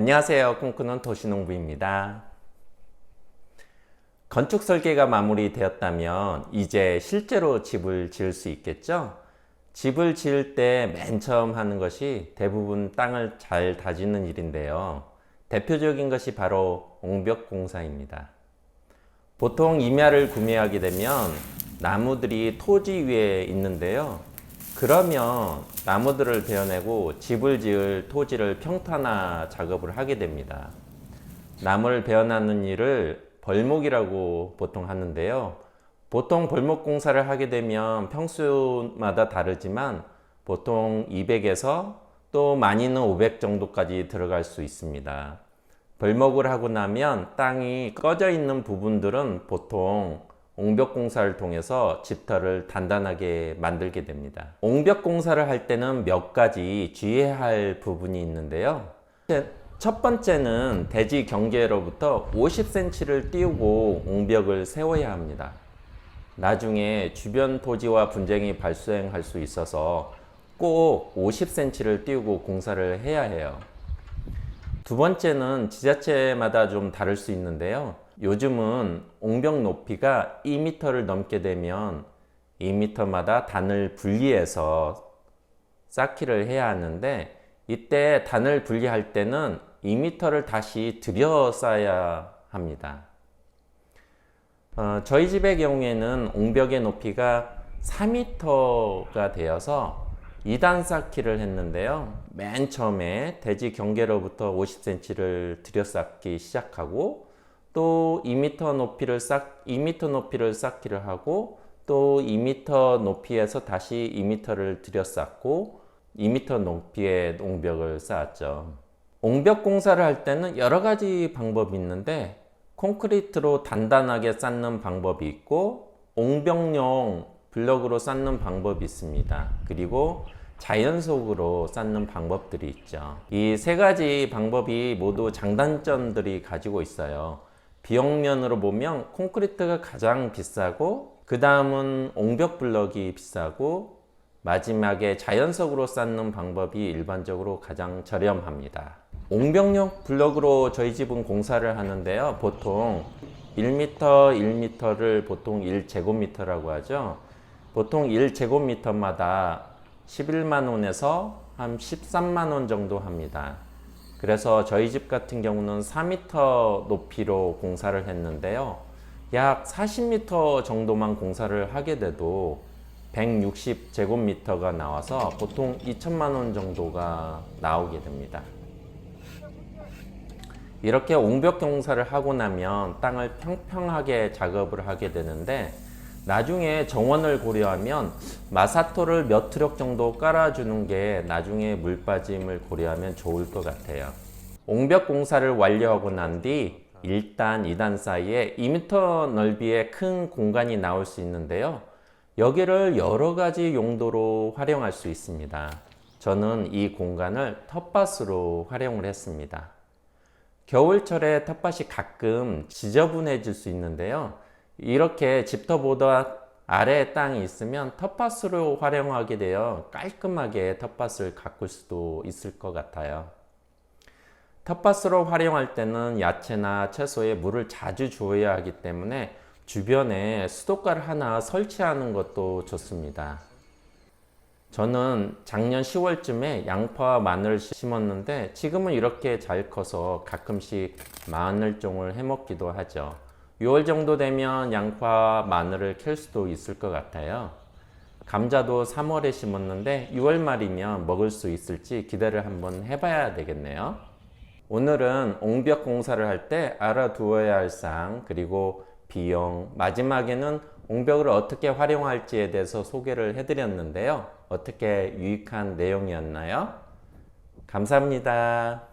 안녕하세요. 꿈꾸는 도시농부입니다. 건축 설계가 마무리되었다면 이제 실제로 집을 지을 수 있겠죠? 집을 지을 때 맨 처음 하는 것이 대부분 땅을 잘 다지는 일인데요. 대표적인 것이 바로 옹벽 공사입니다. 보통 임야를 구매하게 되면 나무들이 토지 위에 있는데요. 그러면 나무들을 베어내고 집을 지을 토지를 평탄화 작업을 하게 됩니다. 나무를 베어내는 일을 벌목이라고 보통 하는데요. 보통 벌목 공사를 하게 되면 평수마다 다르지만 보통 200에서 또 많이는 500 정도까지 들어갈 수 있습니다. 벌목을 하고 나면 땅이 꺼져 있는 부분들은 보통 옹벽 공사를 통해서 집터를 단단하게 만들게 됩니다. 옹벽 공사를 할 때는 몇 가지 주의해야 할 부분이 있는데요. 첫 번째는 대지 경계로부터 50cm를 띄우고 옹벽을 세워야 합니다. 나중에 주변 토지와 분쟁이 발생할 수 있어서 꼭 50cm를 띄우고 공사를 해야 해요. 두 번째는 지자체마다 좀 다를 수 있는데요. 요즘은 옹벽 높이가 2m를 넘게 되면 2m마다 단을 분리해서 쌓기를 해야 하는데, 이때 단을 분리할 때는 2m를 다시 들여 쌓아야 합니다. 저희 집의 경우에는 옹벽의 높이가 4m가 되어서 2단 쌓기를 했는데요. 맨 처음에 대지 경계로부터 50cm를 들여쌓기 시작하고 또 2m 높이를 쌓기를 하고 또 2m 높이에서 다시 2m를 들여쌓고 2m 높이의 옹벽을 쌓았죠. 옹벽 공사를 할 때는 여러 가지 방법이 있는데 콘크리트로 단단하게 쌓는 방법이 있고 옹벽용 블럭으로 쌓는 방법이 있습니다. 그리고 자연석으로 쌓는 방법들이 있죠. 이 세 가지 방법이 모두 장단점들이 가지고 있어요. 비용면으로 보면 콘크리트가 가장 비싸고 그 다음은 옹벽 블럭이 비싸고 마지막에 자연석으로 쌓는 방법이 일반적으로 가장 저렴합니다. 옹벽용 블럭으로 저희 집은 공사를 하는데요. 보통 1m, 1m를 보통 1제곱미터라고 하죠. 보통 1제곱미터마다 11만원에서 한 13만원 정도 합니다. 그래서 저희 집 같은 경우는 4m 높이로 공사를 했는데요. 약 40m 정도만 공사를 하게 돼도 160제곱미터가 나와서 보통 2천만원 정도가 나오게 됩니다. 이렇게 옹벽 공사를 하고 나면 땅을 평평하게 작업을 하게 되는데, 나중에 정원을 고려하면 마사토를 몇 트럭 정도 깔아주는 게 나중에 물 빠짐을 고려하면 좋을 것 같아요. 옹벽 공사를 완료하고 난 뒤 1단, 2단 사이에 2m 넓이의 큰 공간이 나올 수 있는데요. 여기를 여러 가지 용도로 활용할 수 있습니다. 저는 이 공간을 텃밭으로 활용을 했습니다. 겨울철에 텃밭이 가끔 지저분해질 수 있는데요. 이렇게 집터보다 아래에 땅이 있으면 텃밭으로 활용하게 되어 깔끔하게 텃밭을 가꿀 수도 있을 것 같아요. 텃밭으로 활용할 때는 야채나 채소에 물을 자주 주어야 하기 때문에 주변에 수도가를 하나 설치하는 것도 좋습니다. 저는 작년 10월쯤에 양파와 마늘을 심었는데 지금은 이렇게 잘 커서 가끔씩 마늘종을 해먹기도 하죠. 6월 정도 되면 양파, 마늘을 캘 수도 있을 것 같아요. 감자도 3월에 심었는데 6월 말이면 먹을 수 있을지 기대를 한번 해봐야 되겠네요. 오늘은 옹벽 공사를 할 때 알아두어야 할 사항, 그리고 비용, 마지막에는 옹벽을 어떻게 활용할지에 대해서 소개를 해드렸는데요. 어떻게 유익한 내용이었나요? 감사합니다.